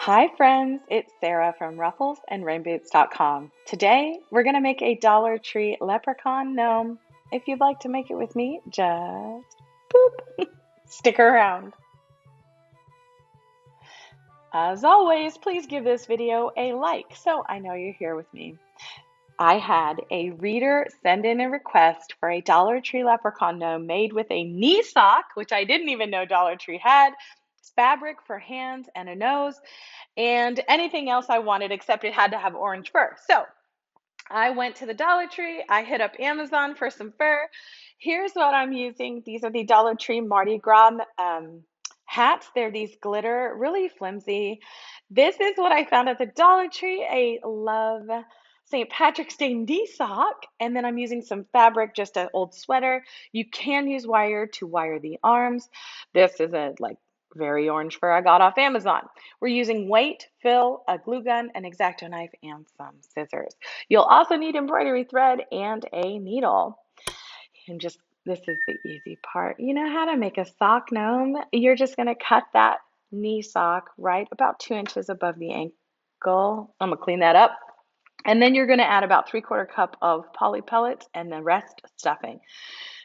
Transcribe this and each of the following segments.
Hi friends, it's Sarah from Ruffles and Rainboots.com. Today we're going to make a Dollar Tree Leprechaun Gnome. If you'd like to make it with me, just boop, stick around. As always, please give this video a like so I know you're here with me. I had a reader send in a request for a Dollar Tree Leprechaun Gnome made with a knee sock, which I didn't even know Dollar Tree had, fabric for hands and a nose, and anything else I wanted except it had to have orange fur. So I went to the Dollar Tree. I hit up Amazon for some fur. Here's what I'm using. These are the Dollar Tree Mardi Gras hats. They're these glitter, really flimsy. This is what I found at the Dollar Tree, a Love St. Patrick's Day knee sock. And then I'm using some fabric, just an old sweater. You can use wire to wire the arms. This is a very orange fur I got off Amazon. We're using weight, fill, a glue gun, an X-Acto knife, and some scissors. You'll also need embroidery thread and a needle. And this is the easy part. You know how to make a sock gnome? You're just going to cut that knee sock right about 2 inches above the ankle. I'm going to clean that up. And then you're going to add about 3/4 cup of poly pellets and the rest stuffing.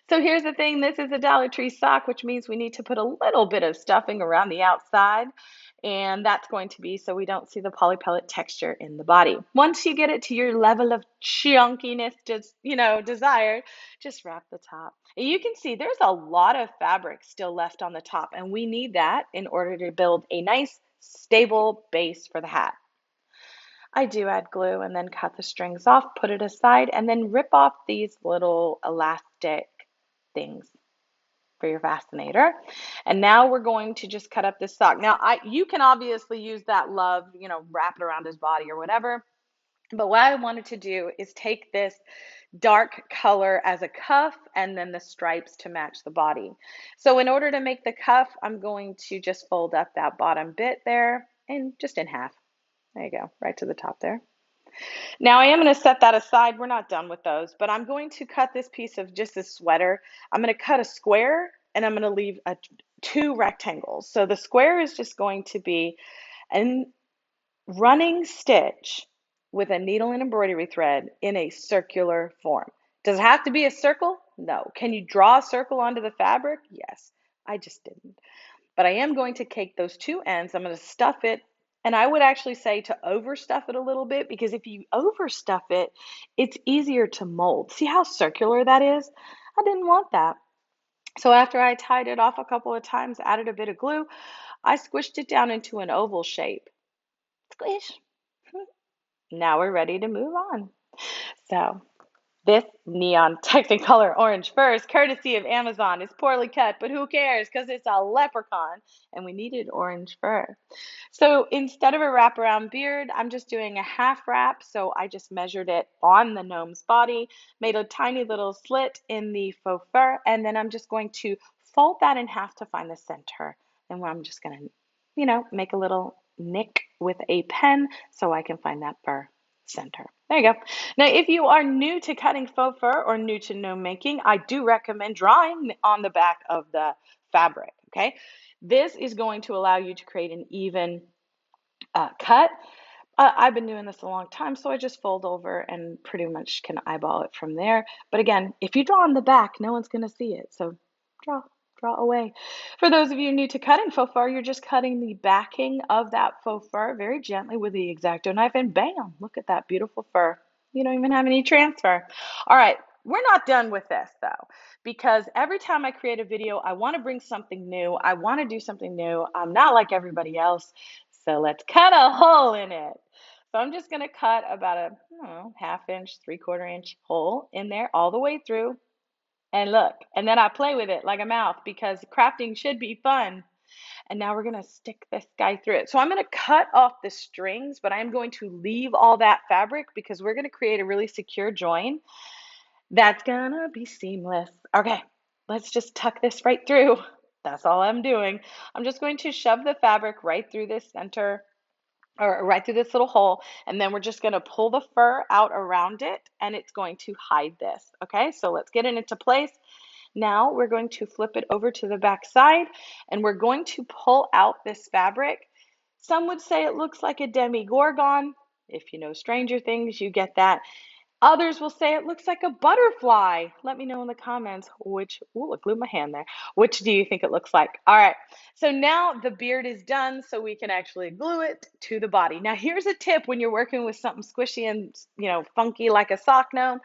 So here's the thing, this is a Dollar Tree sock, which means we need to put a little bit of stuffing around the outside. And that's going to be so we don't see the poly pellet texture in the body. Once you get it to your level of chunkiness, desired, just wrap the top. And you can see there's a lot of fabric still left on the top, and we need that in order to build a nice, stable base for the hat. I do add glue and then cut the strings off, put it aside, and then rip off these little elastic things for your fascinator. And now we're going to just cut up this sock. Now, you can obviously use that love, wrap it around his body or whatever. But what I wanted to do is take this dark color as a cuff and then the stripes to match the body. So in order to make the cuff, I'm going to just fold up that bottom bit there and just in half. There you go, right to the top there. Now I am going to set that aside. We're not done with those, but I'm going to cut this piece of just a sweater. I'm going to cut a square and I'm going to leave two rectangles. So the square is just going to be a running stitch with a needle and embroidery thread in a circular form. Does it have to be a circle? No. Can you draw a circle onto the fabric? Yes. I just didn't. But I am going to take those two ends. I'm going to stuff it. And I would actually say to overstuff it a little bit, because if you overstuff it, it's easier to mold. See how circular that is? I didn't want that. So after I tied it off a couple of times, added a bit of glue, I squished it down into an oval shape. Squish. Now we're ready to move on. So this neon Technicolor orange fur is courtesy of Amazon. It's poorly cut, but who cares? Because it's a leprechaun and we needed orange fur. So instead of a wraparound beard, I'm just doing a half wrap. So I just measured it on the gnome's body, made a tiny little slit in the faux fur, and then I'm just going to fold that in half to find the center. And I'm just going to, make a little nick with a pen so I can find that fur center. There you go. Now, if you are new to cutting faux fur or new to gnome making, I do recommend drawing on the back of the fabric, okay? This is going to allow you to create an even cut. I've been doing this a long time, so I just fold over and pretty much can eyeball it from there. But again, if you draw on the back, no one's going to see it, so draw away. For those of you new to cutting faux fur, you're just cutting the backing of that faux fur very gently with the X-Acto knife, and bam, look at that beautiful fur. You don't even have any transfer. All right, we're not done with this though, because every time I create a video, I want to bring something new. I want to do something new. I'm not like everybody else, so let's cut a hole in it. So I'm just going to cut about a 1/2 inch, 3/4 inch hole in there all the way through. And look, and then I play with it like a mouth because crafting should be fun. And now we're going to stick this guy through it. So I'm going to cut off the strings, but I'm going to leave all that fabric because we're going to create a really secure join that's going to be seamless. Okay, let's just tuck this right through. That's all I'm doing. I'm just going to shove the fabric right through this center, or right through this little hole, and then we're just going to pull the fur out around it, and it's going to hide this. Okay, so let's get it into place. Now we're going to flip it over to the back side, and we're going to pull out this fabric Some would say it looks like a demigorgon. If you know Stranger Things, you get that. Others will say it looks like a butterfly. Let me know in the comments which, ooh, I glued my hand there. Which do you think it looks like? All right, so now the beard is done, so we can actually glue it to the body. Now here's a tip when you're working with something squishy and funky like a sock gnome.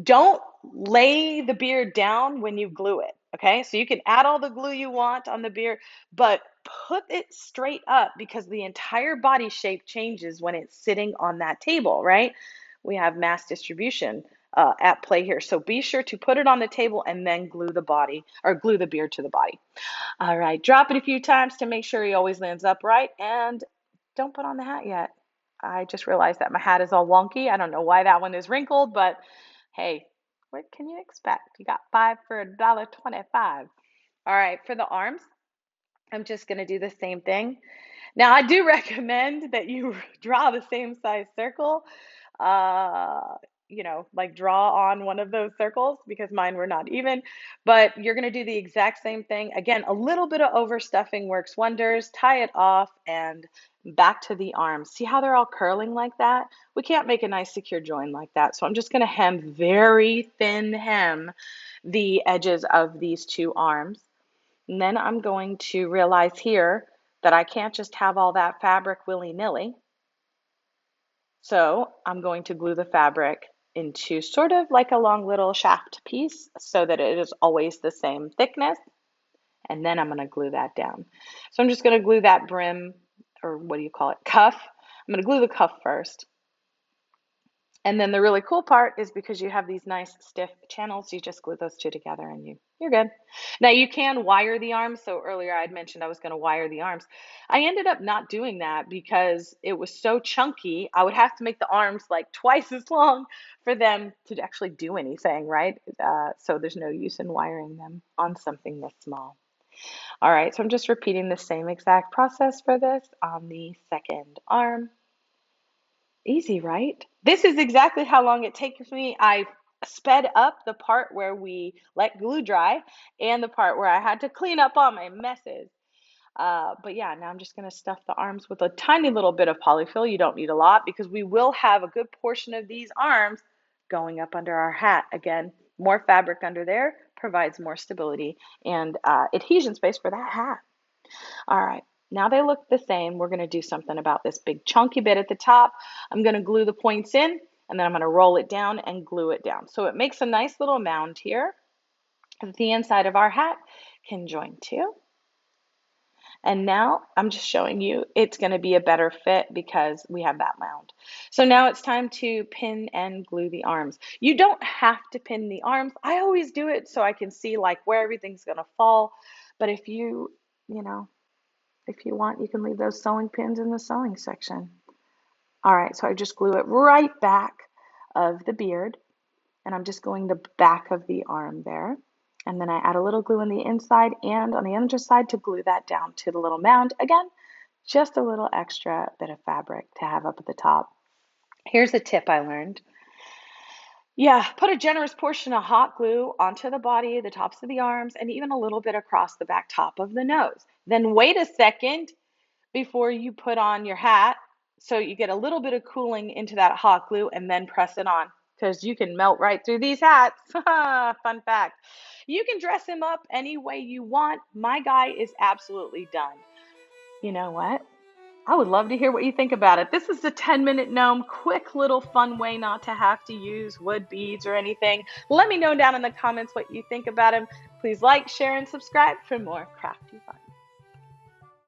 Don't lay the beard down when you glue it, okay? So you can add all the glue you want on the beard, but put it straight up because the entire body shape changes when it's sitting on that table, right? We have mass distribution at play here. So be sure to put it on the table and then glue the body or glue the beard to the body. All right, drop it a few times to make sure he always lands upright, and don't put on the hat yet. I just realized that my hat is all wonky. I don't know why that one is wrinkled, but hey, what can you expect? You got 5 for $1.25. All right, for the arms, I'm just going to do the same thing. Now, I do recommend that you draw the same size circle. Uh, like draw on one of those circles because mine were not even. But you're going to do the exact same thing. Again, a little bit of overstuffing works wonders. Tie it off and back to the arms. See how they're all curling like that? We can't make a nice secure join like that. So I'm just going to hem very thin hem the edges of these two arms. And then I'm going to realize here that I can't just have all that fabric willy-nilly. So I'm going to glue the fabric into sort of like a long little shaft piece so that it is always the same thickness. And then I'm going to glue that down. So I'm just going to glue that brim, or what do you call it, cuff. I'm going to glue the cuff first. And then the really cool part is because you have these nice stiff channels, you just glue those two together and you're good. Now you can wire the arms. So earlier I'd mentioned I was going to wire the arms. I ended up not doing that because it was so chunky. I would have to make the arms like twice as long for them to actually do anything, right? So there's no use in wiring them on something this small. All right, so I'm just repeating the same exact process for this on the second arm. Easy, right? This is exactly how long it takes me. I sped up the part where we let glue dry and the part where I had to clean up all my messes. But yeah, now I'm just going to stuff the arms with a tiny little bit of polyfill. You don't need a lot because we will have a good portion of these arms going up under our hat. Again, more fabric under there provides more stability and adhesion space for that hat. All right, now they look the same. We're going to do something about this big chunky bit at the top. I'm going to glue the points in, and then I'm going to roll it down and glue it down. So it makes a nice little mound here that the inside of our hat can join to. And now I'm just showing you it's going to be a better fit because we have that mound. So now it's time to pin and glue the arms. You don't have to pin the arms. I always do it so I can see like where everything's going to fall. But if you want, you can leave those sewing pins in the sewing section. All right, so I just glue it right back of the beard, and I'm just going the back of the arm there. And then I add a little glue on the inside and on the underside to glue that down to the little mound. Again, just a little extra bit of fabric to have up at the top. Here's a tip I learned. Yeah, put a generous portion of hot glue onto the body, the tops of the arms, and even a little bit across the back top of the nose. Then wait a second before you put on your hat so you get a little bit of cooling into that hot glue and then press it on because you can melt right through these hats. Fun fact. You can dress him up any way you want. My guy is absolutely done. You know what? I would love to hear what you think about it. This is a 10-minute gnome, quick little fun way not to have to use wood beads or anything. Let me know down in the comments what you think about him. Please like, share, and subscribe for more crafty fun.